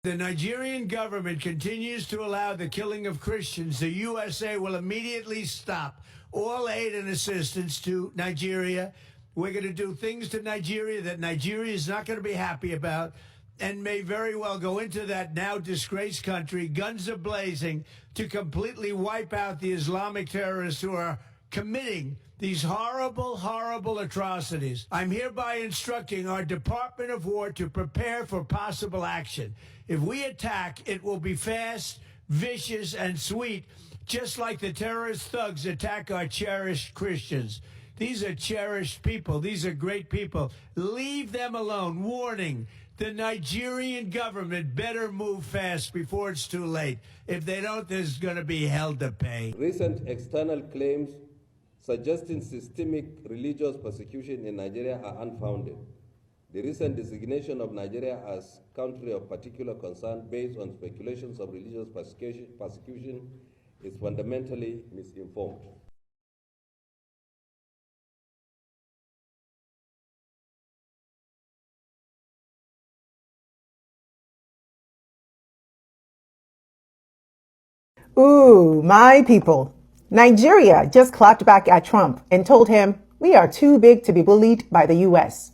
The Nigerian government continues to allow the killing of Christians, the USA will immediately stop all aid and assistance to Nigeria. We're going to do things to Nigeria that Nigeria is not going to be happy about and may very well go into that now disgraced country, guns are blazing, to completely wipe out the Islamic terrorists who are committing these horrible, horrible atrocities. I'm hereby instructing our Department of War to prepare for possible action. If we attack, it will be fast, vicious, and sweet, just like the terrorist thugs attack our cherished Christians. These are cherished people. These are great people. Leave them alone. Warning, the Nigerian government better move fast before it's too late. If they don't, there's going to be hell to pay. Recent external claims suggesting systemic religious persecution in Nigeria are unfounded. The recent designation of Nigeria as country of particular concern based on speculations of religious persecution is fundamentally misinformed. Ooh, my people. Nigeria just clapped back at Trump and told him we are too big to be bullied by the U.S.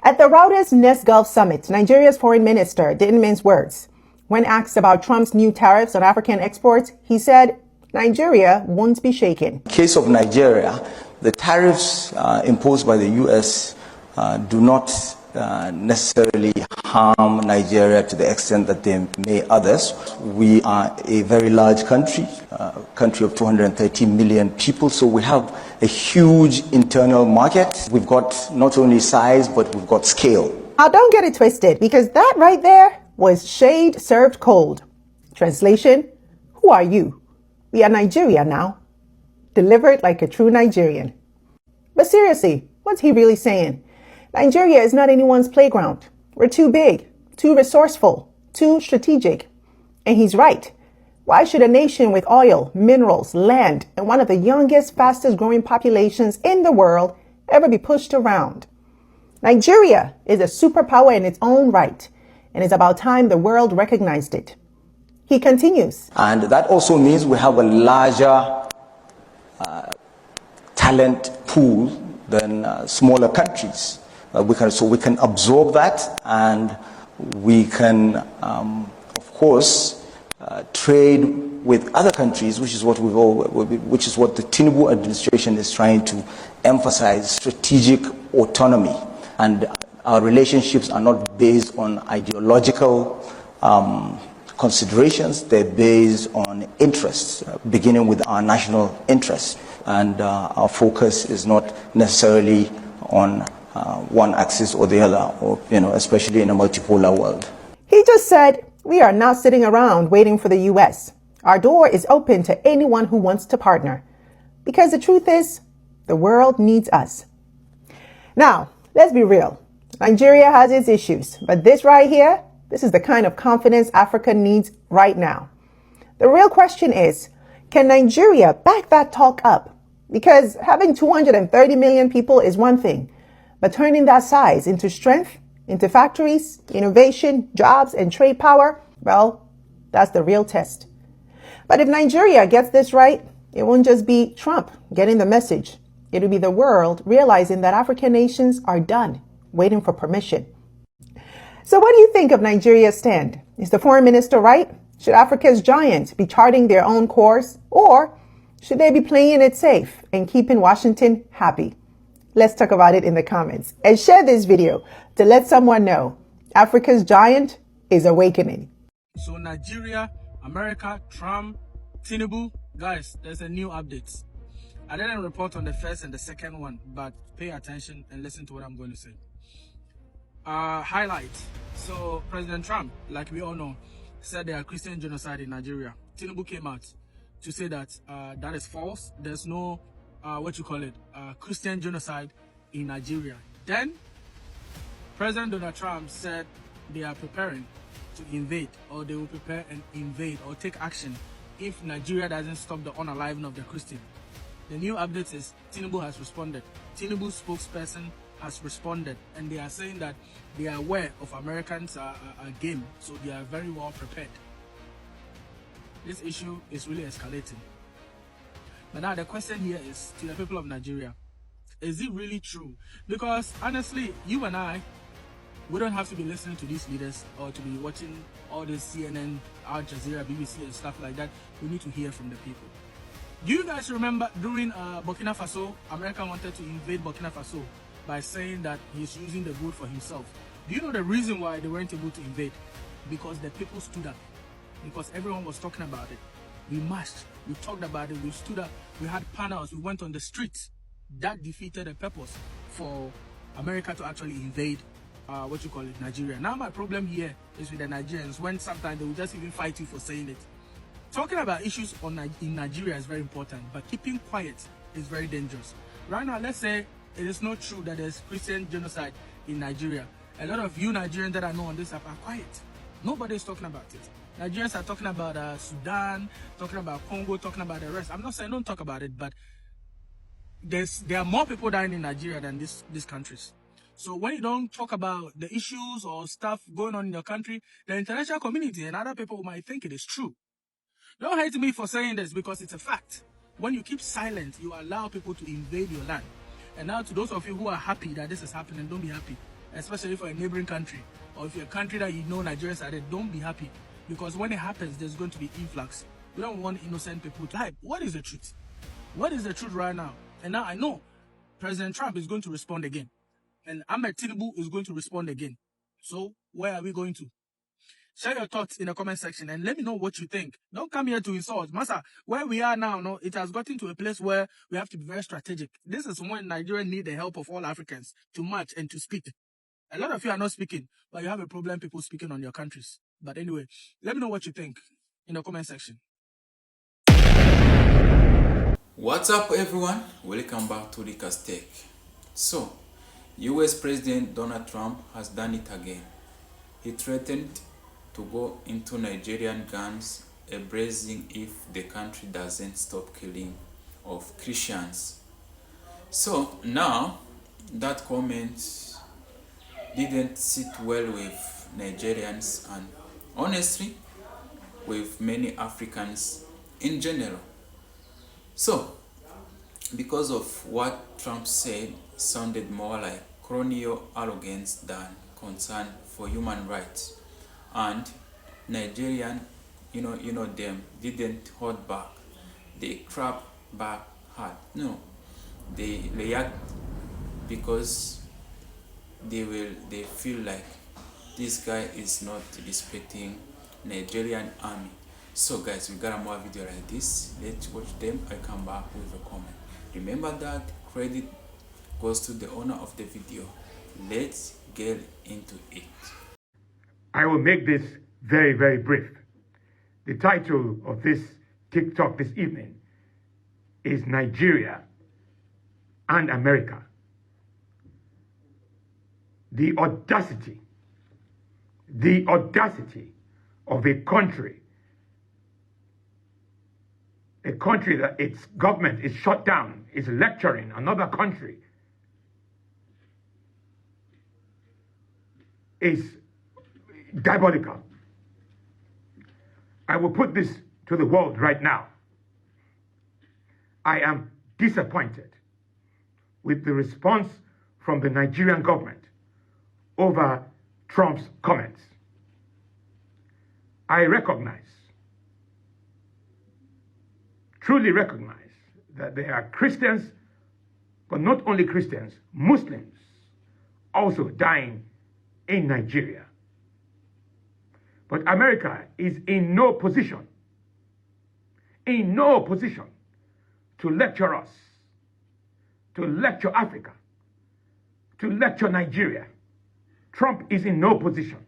At the Reuters Nest Gulf Summit, Nigeria's foreign minister didn't mince words. When asked about Trump's new tariffs on African exports, he said Nigeria won't be shaken. In the case of Nigeria, the tariffs imposed by the U.S. Do not necessarily harm Nigeria to the extent that they may others. We are a very large country, country of 230 million people, so we have a huge internal market. We've got not only size, but we've got scale. Now don't get it twisted, because that right there was shade served cold. Translation, who are you? We are Nigeria now. Delivered like a true Nigerian. But seriously, what's he really saying? Nigeria is not anyone's playground. We're too big, too resourceful, too strategic. And he's right. Why should a nation with oil, minerals, land, and one of the youngest, fastest growing populations in the world ever be pushed around? Nigeria is a superpower in its own right, and it's about time the world recognized it. He continues. And that also means we have a larger talent pool than smaller countries. We can absorb that, and we can, of course, trade with other countries, which is what the Tinubu administration is trying to emphasize: strategic autonomy. And our relationships are not based on ideological considerations; they're based on interests, beginning with our national interests. And our focus is not necessarily on one axis or the other, or especially in a multipolar world. He just said, we are not sitting around waiting for the U.S. Our door is open to anyone who wants to partner. Because the truth is, the world needs us. Now, let's be real. Nigeria has its issues, but this right here, this is the kind of confidence Africa needs right now. The real question is, can Nigeria back that talk up? Because having 230 million people is one thing, but turning that size into strength, into factories, innovation, jobs, and trade power, well, that's the real test. But if Nigeria gets this right, it won't just be Trump getting the message. It'll be the world realizing that African nations are done waiting for permission. So what do you think of Nigeria's stand? Is the foreign minister right? Should Africa's giants be charting their own course? Or should they be playing it safe and keeping Washington happy? Let's talk about it in the comments and share this video to let someone know Africa's giant is awakening. So Nigeria, America, Trump, Tinubu, guys, there's a new update. I didn't report on the first and the second one, but pay attention and listen to what I'm going to say. Highlight. So President Trump, like we all know, said there are Christian genocide in Nigeria. Tinubu came out to say that that is false. There's no Christian genocide in Nigeria. Then President Donald Trump said they are preparing to invade, or they will prepare and invade or take action if Nigeria doesn't stop the unaliving of the Christian. The new update is Tinubu has responded. Tinubu's spokesperson has responded, and they are saying that they are aware of Americans' game, so they are very well prepared. This issue is really escalating. But now the question here is to the people of Nigeria, is it really true? Because honestly, you and I, we don't have to be listening to these leaders or to be watching all this CNN, Al Jazeera, BBC and stuff like that. We need to hear from the people. Do you guys remember during Burkina Faso, America wanted to invade Burkina Faso by saying that he's using the vote for himself? Do you know the reason why they weren't able to invade? Because the people stood up. Because everyone was talking about it. We marched, we talked about it, we stood up, we had panels, we went on the streets. That defeated the purpose for America to actually invade Nigeria. Now my problem here is with the Nigerians, when sometimes they will just even fight you for saying it. Talking about issues in Nigeria is very important, but keeping quiet is very dangerous. Right now, let's say it is not true that there's Christian genocide in Nigeria. A lot of you Nigerians that I know on this app are quiet. Nobody's talking about it. Nigerians are talking about Sudan, talking about Congo, talking about the rest. I'm not saying don't talk about it, but there are more people dying in Nigeria than these countries. So when you don't talk about the issues or stuff going on in your country, the international community and other people might think it is true. Don't hate me for saying this because it's a fact. When you keep silent, you allow people to invade your land. And now to those of you who are happy that this is happening, don't be happy. Especially for a neighboring country. Or if you're a country that you know Nigerians are there, don't be happy. Because when it happens, there's going to be influx. We don't want innocent people to die. What is the truth? What is the truth right now? And now I know President Trump is going to respond again. And Ahmed Tinubu is going to respond again. So where are we going to? Share your thoughts in the comment section and let me know what you think. Don't come here to insult. Masa, where we are now, no, it has gotten to a place where we have to be very strategic. This is when Nigeria need the help of all Africans to march and to speak. A lot of you are not speaking, but you have a problem people speaking on your countries. But anyway, let me know what you think in the comment section. What's up everyone? Welcome back to the Take. So, US President Donald Trump has done it again. He threatened to go into Nigerian guns a-blazing if the country doesn't stop killing of Christians. So now that comment didn't sit well with Nigerians and honestly with many Africans in general. So because of what Trump said sounded more like colonial arrogance than concern for human rights. And Nigerian, you know them, didn't hold back. They crap back hard. No, they react because they feel like this guy is not respecting Nigerian army. So guys, we got more video like this. Let's watch them. I come back with a comment. Remember that credit goes to the owner of the video. Let's get into it. I will make this very, very brief. The title of this TikTok this evening is Nigeria and America. The audacity of a country that its government is shut down, is lecturing another country, is diabolical. I will put this to the world right now. I am disappointed with the response from the Nigerian government over Trump's comments. I truly recognize that there are Christians, but not only Christians, Muslims also dying in Nigeria. But America is in no position to lecture us, to lecture Africa, to lecture Nigeria. Trump is in no position.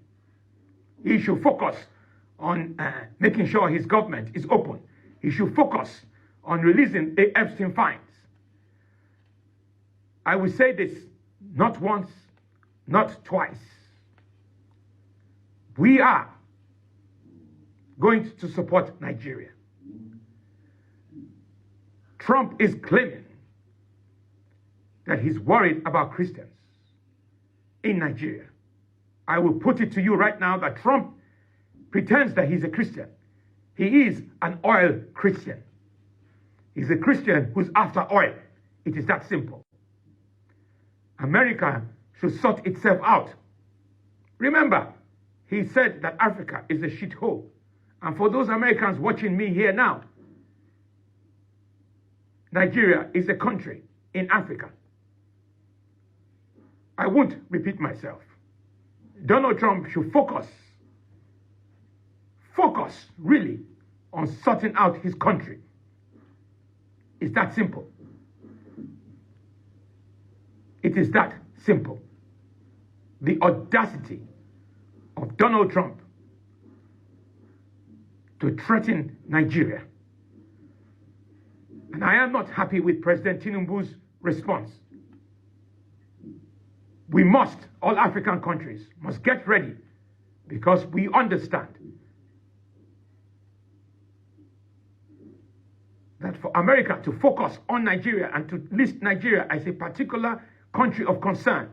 He should focus on making sure his government is open. He should focus on releasing the Epstein fines. I will say this not once, not twice. We are going to support Nigeria. Trump is claiming that he's worried about Christians. in Nigeria. I will put it to you right now that Trump pretends that he's a Christian. He is an oil Christian. He's a Christian who's after oil. It is that simple. America should sort itself out. Remember, he said that Africa is a shithole. And for those Americans watching me here now, Nigeria is a country in Africa. I won't repeat myself. Donald Trump should focus really on sorting out his country. It's that simple. It is that simple. The audacity of Donald Trump to threaten Nigeria. And I am not happy with President Tinubu's response. We must, all African countries, must get ready because we understand that for America to focus on Nigeria and to list Nigeria as a particular country of concern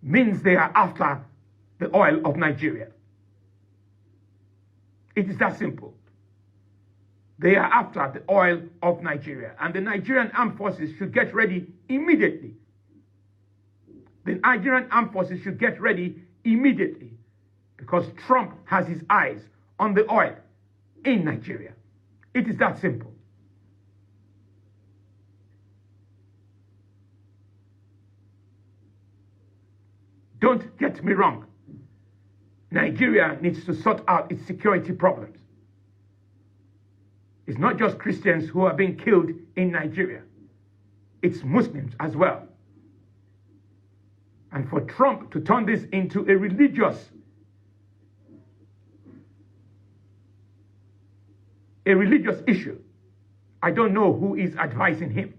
means they are after the oil of Nigeria. It is that simple. They are after the oil of Nigeria, and the Nigerian armed forces should get ready immediately. The Nigerian armed forces should get ready immediately because Trump has his eyes on the oil in Nigeria. It is that simple. Don't get me wrong. Nigeria needs to sort out its security problems. It's not just Christians who are being killed in Nigeria. It's Muslims as well. And for Trump to turn this into a religious issue, I don't know who is advising him.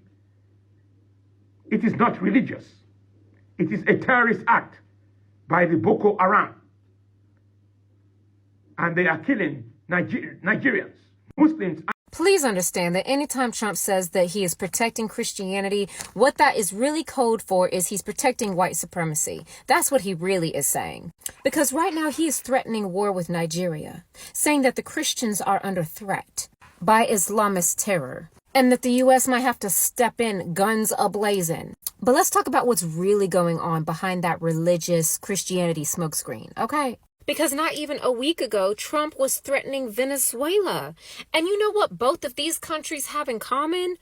It is not religious. It is a terrorist act by the Boko Haram. And they are killing Nigerians, Muslims. Please understand that anytime Trump says that he is protecting Christianity, what that is really code for is he's protecting white supremacy. That's what he really is saying. Because right now he is threatening war with Nigeria, saying that the Christians are under threat by Islamist terror, and that the U.S. might have to step in guns ablazing. But let's talk about what's really going on behind that religious Christianity smokescreen, okay? Because not even a week ago, Trump was threatening Venezuela. And you know what both of these countries have in common?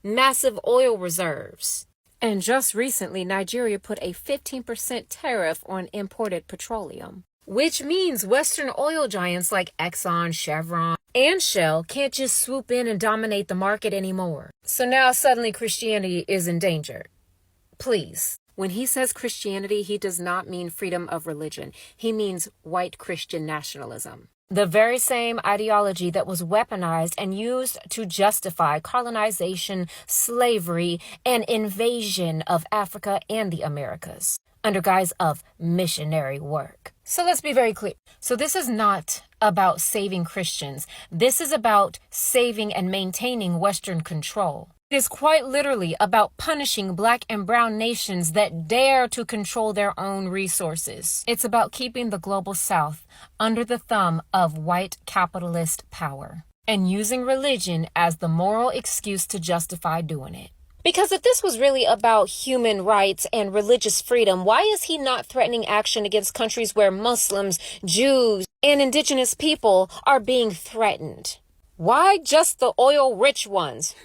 Massive oil reserves. And just recently, Nigeria put a 15% tariff on imported petroleum, which means Western oil giants like Exxon, Chevron, and Shell can't just swoop in and dominate the market anymore. So now suddenly Christianity is in danger. Please. When he says Christianity, he does not mean freedom of religion. He means white Christian nationalism. The very same ideology that was weaponized and used to justify colonization, slavery, and invasion of Africa and the Americas under guise of missionary work. So let's be very clear. So this is not about saving Christians. This is about saving and maintaining Western control. It is quite literally about punishing black and brown nations that dare to control their own resources. It's about keeping the global South under the thumb of white capitalist power and using religion as the moral excuse to justify doing it. Because if this was really about human rights and religious freedom, why is he not threatening action against countries where Muslims, Jews, and indigenous people are being threatened? Why just the oil-rich ones?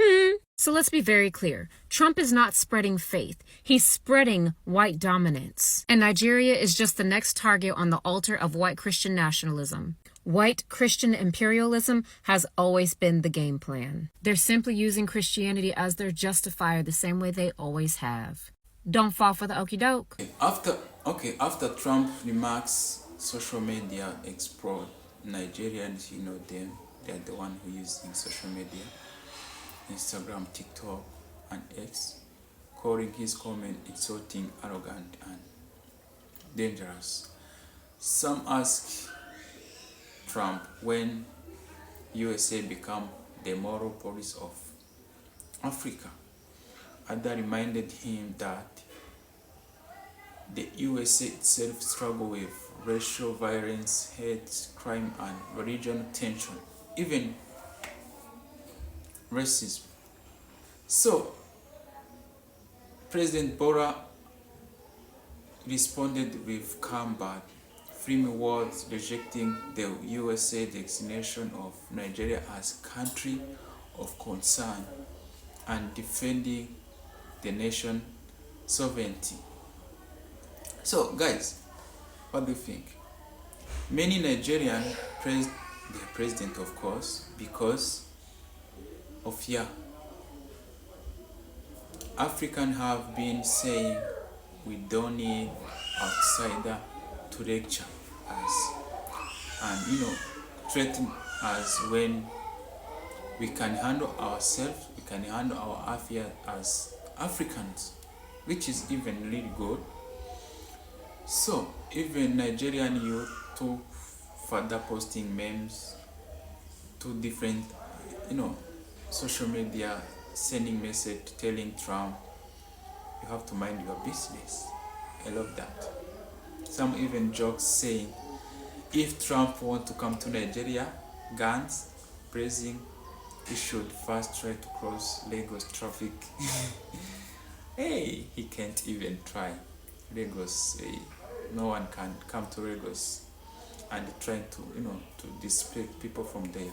So let's be very clear. Trump is not spreading faith. He's spreading white dominance. And Nigeria is just the next target on the altar of white Christian nationalism. White Christian imperialism has always been the game plan. They're simply using Christianity as their justifier the same way they always have. Don't fall for the okie doke. After Trump remarks, social media explode. Nigerians, they're the one who using social media. Instagram, TikTok, and X, calling his comment insulting, arrogant, and dangerous. Some ask Trump when USA become the moral police of Africa. Others reminded him that the USA itself struggle with racial violence, hate, crime, and regional tension, even racism. So, President Bora responded with calm but firm words, rejecting the USA designation of Nigeria as country of concern and defending the nation's sovereignty. So, guys, what do you think? Many Nigerians praised the president, of course, because of Africans have been saying we don't need outsider to lecture us and threaten us when we can handle ourselves, we can handle our affairs as Africans, which is even really good. So even Nigerian youth to further posting memes to different social media, sending message telling Trump you have to mind your business. I love that. Some even jokes saying if Trump want to come to Nigeria, guns praising, he should first try to cross Lagos traffic. Hey, he can't even try. Lagos, no one can come to Lagos and trying to to displace people from there.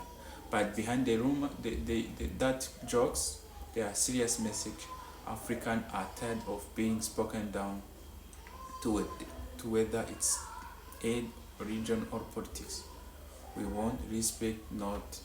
But behind the rumor, that jokes, there are serious message. Africans are tired of being spoken down to whether it's aid, religion, or politics. We want respect, not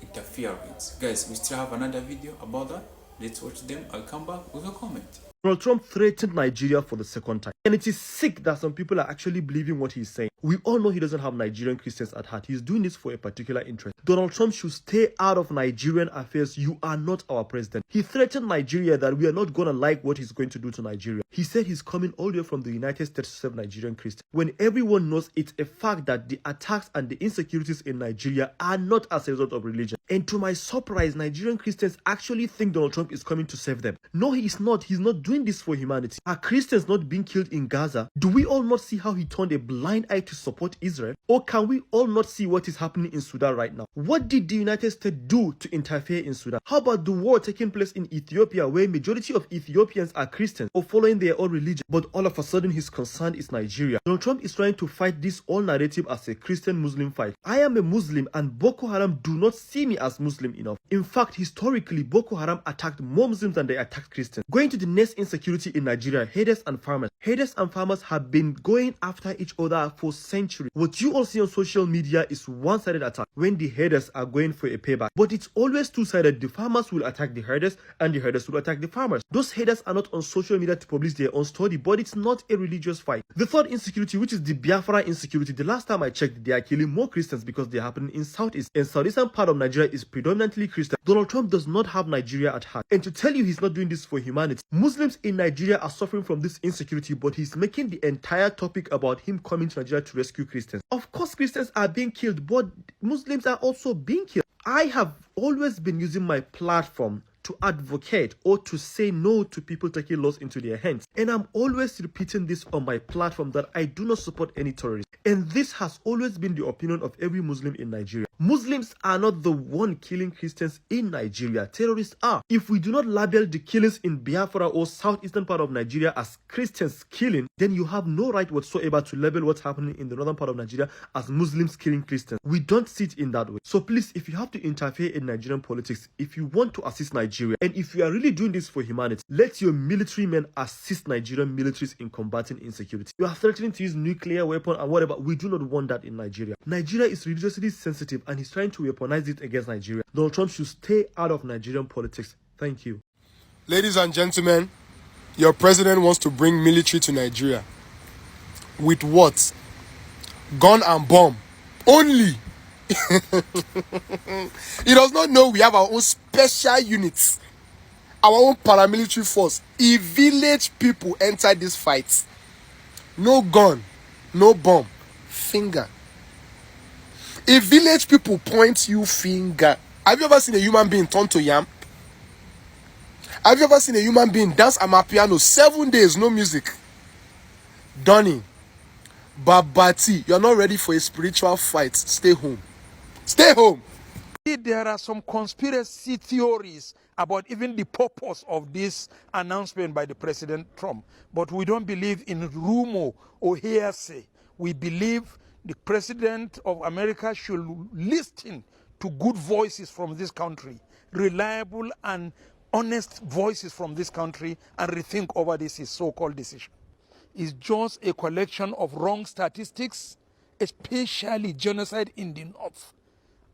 interference. Guys, we still have another video about that. Let's watch them. I'll come back with a comment. Donald Trump threatened Nigeria for the second time. And it is sick that some people are actually believing what he's saying. We all know he doesn't have Nigerian Christians at heart. He's doing this for a particular interest. Donald Trump should stay out of Nigerian affairs. You are not our president. He threatened Nigeria that we are not going to like what he's going to do to Nigeria. He said he's coming all the way from the United States to save Nigerian Christians. When everyone knows it's a fact that the attacks and the insecurities in Nigeria are not as a result of religion. And to my surprise, Nigerian Christians actually think Donald Trump is coming to save them. No, he is not. He's not doing this for humanity. Are Christians not being killed in Gaza? Do we all not see how he turned a blind eye to support Israel? Or can we all not see what is happening in Sudan right now? What did the United States do to interfere in Sudan? How about the war taking place in Ethiopia, where majority of Ethiopians are Christians or following their own religion, but all of a sudden his concern is Nigeria? Donald Trump is trying to fight this whole narrative as a Christian-Muslim fight. I am a Muslim and Boko Haram do not see me as Muslim enough. In fact, historically, Boko Haram attacked more Muslims than they attacked Christians. Going to the next insecurity in Nigeria, herders and farmers. Herders and farmers have been going after each other for centuries. What you all see on social media is one-sided attack when the herders are going for a payback. But it's always two-sided. The farmers will attack the herders and the herders will attack the farmers. Those herders are not on social media to publish their own story, but it's not a religious fight. The third insecurity, which is the Biafra insecurity, the last time I checked, they are killing more Christians because they are happening in Southeast. And Southeastern part of Nigeria is predominantly Christian. Donald Trump does not have Nigeria at heart. And to tell you he's not doing this for humanity, Muslims in Nigeria are suffering from this insecurity, but he's making the entire topic about him coming to Nigeria to rescue Christians. Of course, Christians are being killed, but Muslims are also being killed. I have always been using my platform to advocate or to say no to people taking laws into their hands. And I'm always repeating this on my platform that I do not support any terrorists. And this has always been the opinion of every Muslim in Nigeria. Muslims are not the one killing Christians in Nigeria. Terrorists are. If we do not label the killings in Biafra or southeastern part of Nigeria as Christians killing, then you have no right whatsoever to label what's happening in the northern part of Nigeria as Muslims killing Christians. We don't see it in that way. So please, if you have to interfere in Nigerian politics, if you want to assist Nigeria, and if you are really doing this for humanity, let your military men assist Nigerian militaries in combating insecurity. You are threatening to use nuclear weapon and whatever. We do not want that in Nigeria. Nigeria is religiously sensitive and he's trying to weaponize it against Nigeria. Donald Trump should stay out of Nigerian politics. Thank you. Ladies and gentlemen, your president wants to bring military to Nigeria. With what? Gun and bomb. Only. He does not know we have our own special units, our own paramilitary force. If village people enter this fight, no gun, no bomb, finger. If village people point you finger, have you ever seen a human being turn to yam? Have you ever seen a human being dance amapiano 7 days, no music? Donny, Babati, you're not ready for a spiritual fight. Stay home. Stay home. There are some conspiracy theories about even the purpose of this announcement by the President Trump. But we don't believe in rumor or hearsay. We believe the President of America should listen to good voices from this country, reliable and honest voices from this country, and rethink over this his so-called decision. It's just a collection of wrong statistics, especially genocide in the North.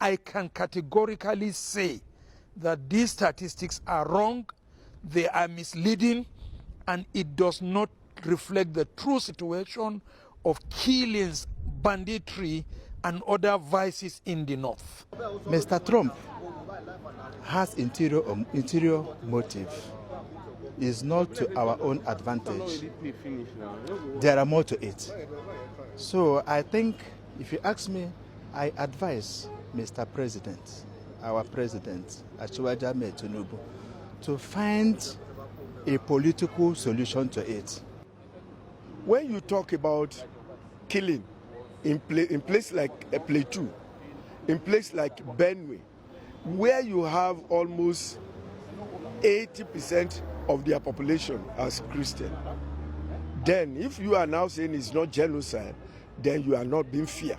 I can categorically say that these statistics are wrong, they are misleading, and it does not reflect the true situation of killings, banditry, and other vices in the North. Mr. Trump has interior motive. It's not to our own advantage. There are more to it. So I think, if you ask me, I advise Mr. President, our President, Tinubu, to find a political solution to it. When you talk about killing in place like a Plateau, in place like Benue, where you have almost 80% of their population as Christian, then if you are now saying it's not genocide, then you are not being fair.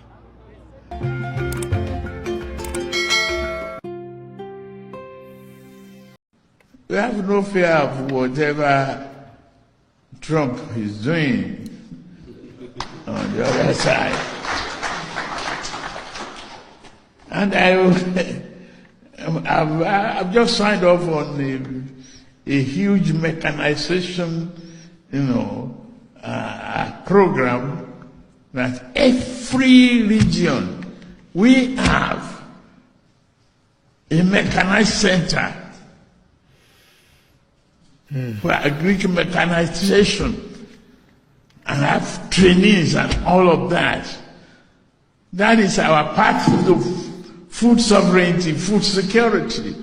We have no fear of whatever Trump is doing on the other side. And I've just signed off on a huge mechanization, program that every region we have a mechanized center for agricultural mechanization and have trainees and all of that. That is our path to food sovereignty, food security.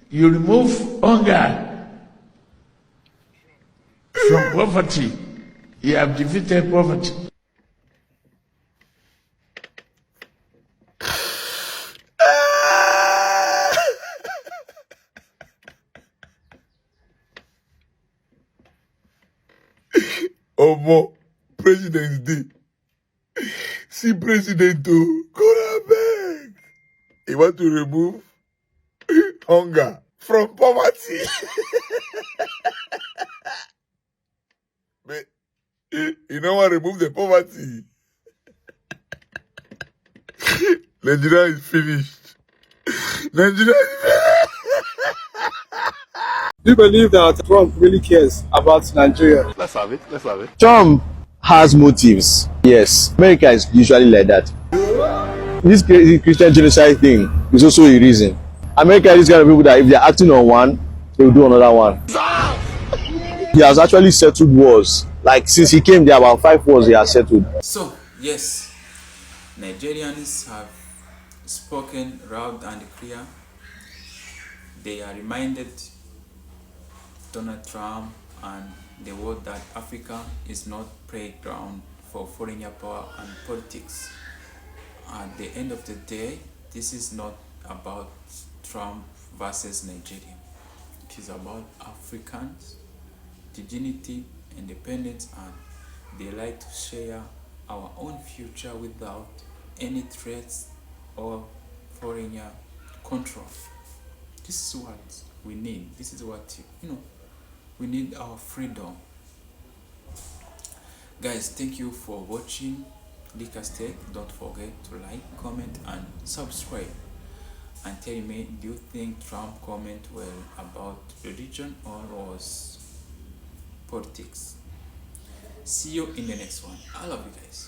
You remove hunger from poverty, you have defeated poverty. Omo, President's Day. See President to go back. He want to remove hunger from poverty. But you don't want to remove the poverty. Nigeria is finished. Nigeria is finished. Do you believe that Trump really cares about Nigeria? Let's have it. Let's have it. Trump has motives. Yes, America is usually like that. This Christian genocide thing is also a reason. America is kind of people that if they're acting on one, they will do another one. He has actually settled wars. Like since he came there, about 5 wars he has settled. So yes, Nigerians have spoken loud and clear. They are reminded Donald Trump and the world that Africa is not playground for foreign power and politics. At the end of the day, this is not about Trump versus Nigeria. It is about Africans, dignity, independence, and they like to share our own future without any threats or foreign control. This is what we need. This is what, we need our freedom. Guys, thank you for watching Licastek. Don't forget to like, comment, and subscribe. And tell me, do you think Trump comment well about religion or was politics? See you in the next one. I love you guys.